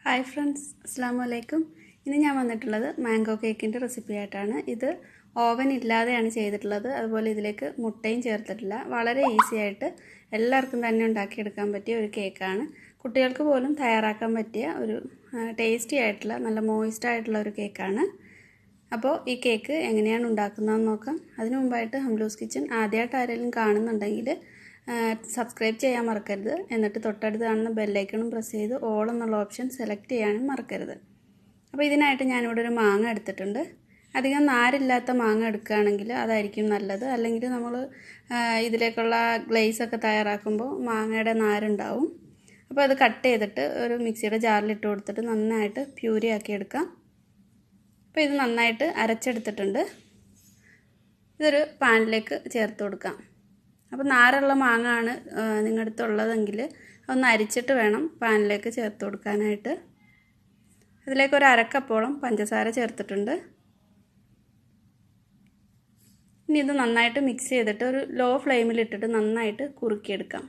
Hi friends, അസ്സാം വലൈക്കും. ഇന്ന് ഞാൻ വന്നിട്ടുള്ളത് മാംഗോ കേക്കിൻ്റെ റെസിപ്പി ആയിട്ടാണ്. ഇത് ഓവൻ ഇല്ലാതെയാണ് ചെയ്തിട്ടുള്ളത്. അതുപോലെ ഇതിലേക്ക് മുട്ടയും ചേർത്തിട്ടില്ല. വളരെ ഈസി ആയിട്ട് എല്ലാവർക്കും തന്നെ ഉണ്ടാക്കിയെടുക്കാൻ പറ്റിയ ഒരു കേക്കാണ്. കുട്ടികൾക്ക് പോലും തയ്യാറാക്കാൻ പറ്റിയ ഒരു ടേസ്റ്റി ആയിട്ടുള്ള നല്ല മോയിസ്റ്റ് ആയിട്ടുള്ള ഒരു കേക്കാണ്. അപ്പോൾ ഈ കേക്ക് എങ്ങനെയാണ് ഉണ്ടാക്കുന്നതെന്ന് നോക്കാം. അതിനു മുമ്പായിട്ട് ഹംലൂസ് കിച്ചൺ ആദ്യമായിട്ട് ആരെങ്കിലും കാണുന്നുണ്ടെങ്കിൽ സബ്സ്ക്രൈബ് ചെയ്യാൻ മറക്കരുത്. എന്നിട്ട് തൊട്ടടുത്ത് കാണുന്ന ബെല്ലൈക്കണും പ്രസ് ചെയ്ത് ഓൾ എന്നുള്ള ഓപ്ഷൻ സെലക്ട് ചെയ്യാനും മറക്കരുത്. അപ്പോൾ ഇതിനായിട്ട് ഞാനിവിടെ ഒരു മാങ്ങ എടുത്തിട്ടുണ്ട്. അധികം നാരില്ലാത്ത മാങ്ങ എടുക്കുകയാണെങ്കിൽ അതായിരിക്കും നല്ലത്. അല്ലെങ്കിൽ നമ്മൾ ഇതിലേക്കുള്ള ഗ്ലേസൊക്കെ തയ്യാറാക്കുമ്പോൾ മാങ്ങയുടെ നാരുണ്ടാവും. അപ്പോൾ അത് കട്ട് ചെയ്തിട്ട് ഒരു മിക്സിയുടെ ജാറിലിട്ട് കൊടുത്തിട്ട് നന്നായിട്ട് പ്യൂരി ആക്കി എടുക്കാം. അപ്പോൾ ഇത് നന്നായിട്ട് അരച്ചെടുത്തിട്ടുണ്ട്. ഇതൊരു പാനിലേക്ക് ചേർത്ത് കൊടുക്കാം. അപ്പോൾ നാരുള്ള മാങ്ങ ആണ് നിങ്ങളുടെ അടുത്തുള്ളതെങ്കിൽ ഒന്ന് അരിച്ചിട്ട് വേണം പാനിലേക്ക് ചേർത്ത് കൊടുക്കാനായിട്ട്. ഇതിലേക്ക് ഒരു അരക്കപ്പോളം പഞ്ചസാര ചേർത്തിട്ടുണ്ട്. ഇനി ഇത് നന്നായിട്ട് മിക്സ് ചെയ്തിട്ട് ഒരു ലോ ഫ്ലെയിമിലിട്ടിട്ട് നന്നായിട്ട് കുറുക്കിയെടുക്കാം.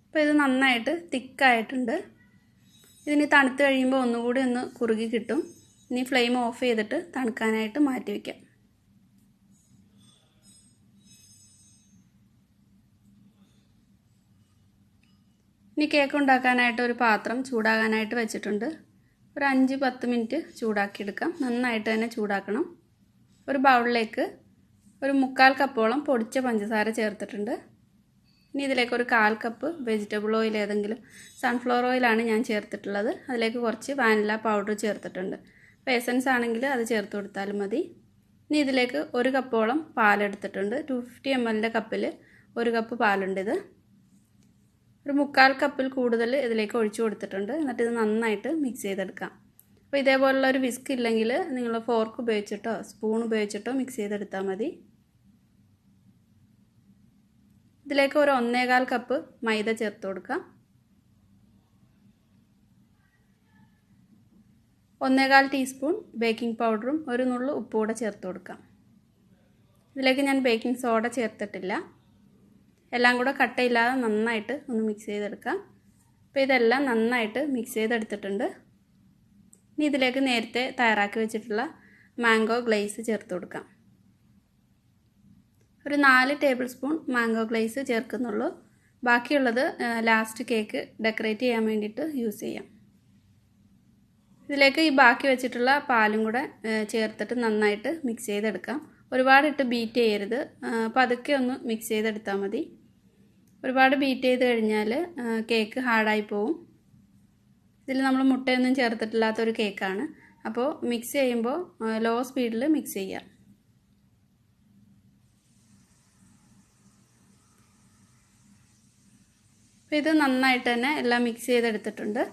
അപ്പോൾ ഇത് നന്നായിട്ട് തിക്കായിട്ടുണ്ട്. ഇതിന് തണുത്ത് കഴിയുമ്പോൾ ഒന്നുകൂടി ഒന്ന് കുറുകി കിട്ടും. ഇനി ഫ്ലെയിം ഓഫ് ചെയ്തിട്ട് തണുക്കാനായിട്ട് മാറ്റി വയ്ക്കാം. ഇനി കേക്ക് ഉണ്ടാക്കാനായിട്ട് ഒരു പാത്രം ചൂടാകാനായിട്ട് വെച്ചിട്ടുണ്ട്. ഒരു 5-10 മിനിറ്റ് ചൂടാക്കിയെടുക്കാം. നന്നായിട്ട് തന്നെ ചൂടാക്കണം. ഒരു ബൗളിലേക്ക് ഒരു 1/4 കപ്പോളം പൊടിച്ച പഞ്ചസാര ചേർത്തിട്ടുണ്ട്. ഇനി ഇതിലേക്ക് ഒരു 1/4 കപ്പ് വെജിറ്റബിൾ ഓയിൽ, ഏതെങ്കിലും സൺഫ്ലവർ ഓയിലാണ് ഞാൻ ചേർത്തിട്ടുള്ളത്. അതിലേക്ക് കുറച്ച് വാനില പൗഡർ ചേർത്തിട്ടുണ്ട്. അപ്പോൾ എസൻസ് ആണെങ്കിൽ അത് ചേർത്ത് കൊടുത്താലും മതി. ഇനി ഇതിലേക്ക് 1 കപ്പോളം പാലെടുത്തിട്ടുണ്ട്. 250 ml കപ്പിൽ 1 കപ്പ് പാലുണ്ട്. ഇത് ഒരു 1/4 കപ്പിൽ കൂടുതൽ ഇതിലേക്ക് ഒഴിച്ചു കൊടുത്തിട്ടുണ്ട്. എന്നിട്ട് ഇത് നന്നായിട്ട് മിക്സ് ചെയ്തെടുക്കാം. അപ്പോൾ ഇതേപോലുള്ള ഒരു വിസ്ക് ഇല്ലെങ്കിൽ നിങ്ങൾ ഫോർക്ക് ഉപയോഗിച്ചിട്ടോ സ്പൂൺ ഉപയോഗിച്ചിട്ടോ മിക്സ് ചെയ്തെടുത്താൽ മതി. ഇതിലേക്ക് ഒരു 1/4 കപ്പ് മൈദ ചേർത്ത് കൊടുക്കാം. 1/4 ടീസ്പൂൺ ബേക്കിംഗ് പൗഡറും ഒരു നുള്ളു ഉപ്പ് കൂടെ ചേർത്ത് കൊടുക്കാം. ഇതിലേക്ക് ഞാൻ ബേക്കിംഗ് സോഡ ചേർത്തിട്ടില്ല. എല്ലാം കൂടെ കട്ടയില്ലാതെ നന്നായിട്ട് ഒന്ന് മിക്സ് ചെയ്തെടുക്കാം. അപ്പോൾ ഇതെല്ലാം നന്നായിട്ട് മിക്സ് ചെയ്തെടുത്തിട്ടുണ്ട്. ഇനി ഇതിലേക്ക് നേരത്തെ തയ്യാറാക്കി വെച്ചിട്ടുള്ള മാംഗോ ഗ്ലേസ് ചേർത്ത് കൊടുക്കാം. ഒരു 4 ടേബിൾ സ്പൂൺ മാംഗോ ഗ്ലേസ് ചേർക്കുന്നുള്ളൂ. ബാക്കിയുള്ളത് ലാസ്റ്റ് കേക്ക് ഡെക്കറേറ്റ് ചെയ്യാൻ വേണ്ടിയിട്ട് യൂസ് ചെയ്യാം. ഇതിലേക്ക് ഈ ബാക്കി വെച്ചിട്ടുള്ള പാലും കൂടെ ചേർത്തിട്ട് നന്നായിട്ട് മിക്സ് ചെയ്തെടുക്കാം. ഒരുപാടിട്ട് ബീറ്റ് ചെയ്യരുത്. പതുക്കെ ഒന്ന് മിക്സ് ചെയ്തെടുത്താൽ മതി. ഒരുപാട് ബീറ്റ് ചെയ്ത് കഴിഞ്ഞാൽ കേക്ക് ഹാർഡായി പോവും. ഇതിൽ നമ്മൾ മുട്ടയൊന്നും ചേർത്തിട്ടില്ലാത്തൊരു കേക്കാണ്. അപ്പോൾ മിക്സ് ചെയ്യുമ്പോൾ ലോ സ്പീഡിൽ മിക്സ് ചെയ്യാം. അപ്പോൾ ഇത് നന്നായിട്ട് തന്നെ എല്ലാം മിക്സ് ചെയ്തെടുത്തിട്ടുണ്ട്.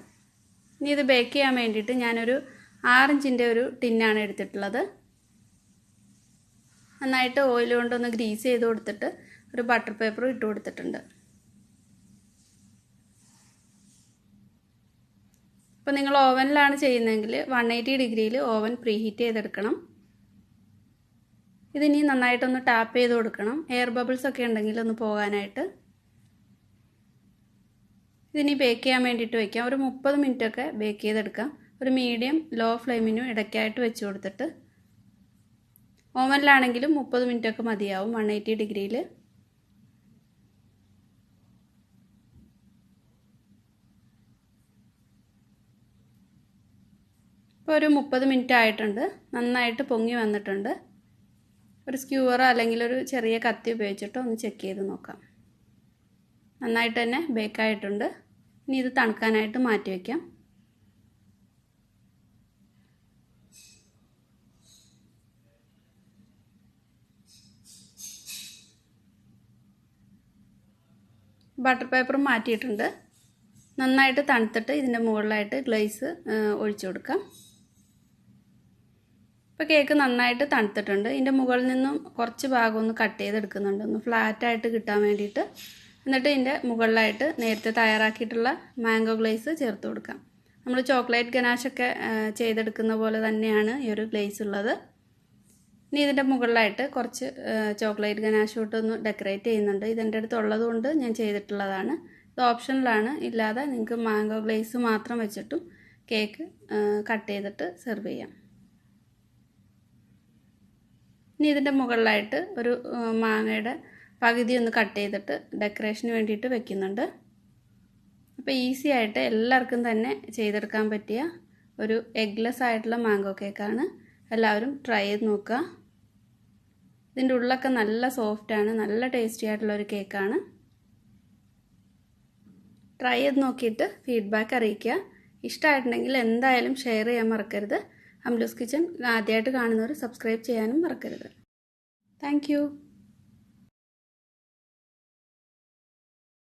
ഇനി ഇത് ബേക്ക് ചെയ്യാൻ വേണ്ടിയിട്ട് ഞാനൊരു 6 ഇഞ്ചിൻ്റെ ഒരു ടിന്നാണ് എടുത്തിട്ടുള്ളത്. നന്നായിട്ട് ഓയിൽ കൊണ്ടൊന്ന് ഗ്രീസ് ചെയ്ത് കൊടുത്തിട്ട് ഒരു ബട്ടർ പേപ്പറും ഇട്ട് കൊടുത്തിട്ടുണ്ട്. അപ്പോൾ നിങ്ങൾ ഓവനിലാണ് ചെയ്യുന്നതെങ്കിൽ 180 ഡിഗ്രിയിൽ ഓവൻ പ്രീഹീറ്റ് ചെയ്തെടുക്കണം. ഇതിനി നന്നായിട്ടൊന്ന് ടാപ്പ് ചെയ്ത് കൊടുക്കണം. എയർ ബബിൾസ് ഒക്കെ ഉണ്ടെങ്കിൽ ഒന്ന് പോകാനായിട്ട്. ഇതിനി ബേക്ക് ചെയ്യാൻ വേണ്ടിയിട്ട് വയ്ക്കാം. ഒരു 30 മിനിറ്റൊക്കെ ബേക്ക് ചെയ്തെടുക്കാം. ഒരു മീഡിയം ലോ ഫ്ലെയിമിനും ഇടയ്ക്കായിട്ട് വെച്ച് കൊടുത്തിട്ട്. ഓവനിലാണെങ്കിലും 30 മിനിറ്റൊക്കെ മതിയാവും 180 ഡിഗ്രിയിൽ. ഇപ്പോൾ ഒരു 30 മിനിറ്റ് ആയിട്ടുണ്ട്. നന്നായിട്ട് പൊങ്ങി വന്നിട്ടുണ്ട്. ഒരു സ്ക്യൂവറോ അല്ലെങ്കിൽ ഒരു ചെറിയ കത്തി ഉപയോഗിച്ചിട്ടോ ഒന്ന് ചെക്ക് ചെയ്ത് നോക്കാം. നന്നായിട്ട് തന്നെ ബേക്കായിട്ടുണ്ട്. ഇനി ഇത് തണുക്കാനായിട്ട് മാറ്റി വയ്ക്കാം. ബട്ടർ പേപ്പറും മാറ്റിയിട്ടുണ്ട്. നന്നായിട്ട് തണുത്തിട്ട് ഇതിൻ്റെ മുകളിലായിട്ട് ഗ്ലേസ് ഒഴിച്ചു കൊടുക്കാം. ഇപ്പോൾ കേക്ക് നന്നായിട്ട് തണുത്തിട്ടുണ്ട്. ഇതിൻ്റെ മുകളിൽ നിന്നും കുറച്ച് ഭാഗം ഒന്ന് കട്ട് ചെയ്തെടുക്കുന്നുണ്ട്, ഒന്ന് ഫ്ലാറ്റായിട്ട് കിട്ടാൻ വേണ്ടിയിട്ട്. എന്നിട്ട് ഇതിൻ്റെ മുകളിലായിട്ട് നേരത്തെ തയ്യാറാക്കിയിട്ടുള്ള മാംഗോ ഗ്ലേസ് ചേർത്ത് കൊടുക്കാം. നമ്മൾ ചോക്ലേറ്റ് ഗനാഷൊക്കെ ചെയ്തെടുക്കുന്ന പോലെ തന്നെയാണ് ഈ ഒരു ഗ്ലേസ് ഉള്ളത്. ഇനി ഇതിൻ്റെ മുകളിലായിട്ട് കുറച്ച് ചോക്ലേറ്റ് ഗനാഷ് ഇട്ടൊന്ന് ഡെക്കറേറ്റ് ചെയ്യുന്നുണ്ട്. ഇതെൻ്റെ അടുത്ത് ഉള്ളതുകൊണ്ട് ഞാൻ ചെയ്തിട്ടുള്ളതാണ്. ഇത് ഓപ്ഷനിലാണ്, ഇല്ലാതെ നിങ്ങൾക്ക് മാംഗോ ഗ്ലേസ് മാത്രം വെച്ചിട്ടും കേക്ക് കട്ട് ചെയ്തിട്ട് സെർവ് ചെയ്യാം. ഇനി ഇതിൻ്റെ മുകളിലായിട്ട് ഒരു മാങ്ങയുടെ പകുതി ഒന്ന് കട്ട് ചെയ്തിട്ട് ഡെക്കറേഷന് വേണ്ടിയിട്ട് വെക്കുന്നുണ്ട്. അപ്പോൾ ഈസി ആയിട്ട് എല്ലാവർക്കും തന്നെ ചെയ്തെടുക്കാൻ പറ്റിയ ഒരു എഗ്ലെസ് ആയിട്ടുള്ള മാംഗോ കേക്കാണ്. എല്ലാവരും ട്രൈ ചെയ്ത് നോക്കുക. ഇതിൻ്റെ ഉള്ളൊക്കെ നല്ല സോഫ്റ്റാണ്, നല്ല ടേസ്റ്റി ആയിട്ടുള്ള ഒരു കേക്കാണ്. ട്രൈ ചെയ്ത് നോക്കിയിട്ട് ഫീഡ്ബാക്ക് അറിയിക്കുക. ഇഷ്ടമായിട്ടുണ്ടെങ്കിൽ എന്തായാലും ഷെയർ ചെയ്യാൻ മറക്കരുത്. അംലൂസ് കിച്ചൺ ആദ്യമായിട്ട് കാണുന്നവർ സബ്സ്ക്രൈബ് ചെയ്യാനും മറക്കരുത്. താങ്ക്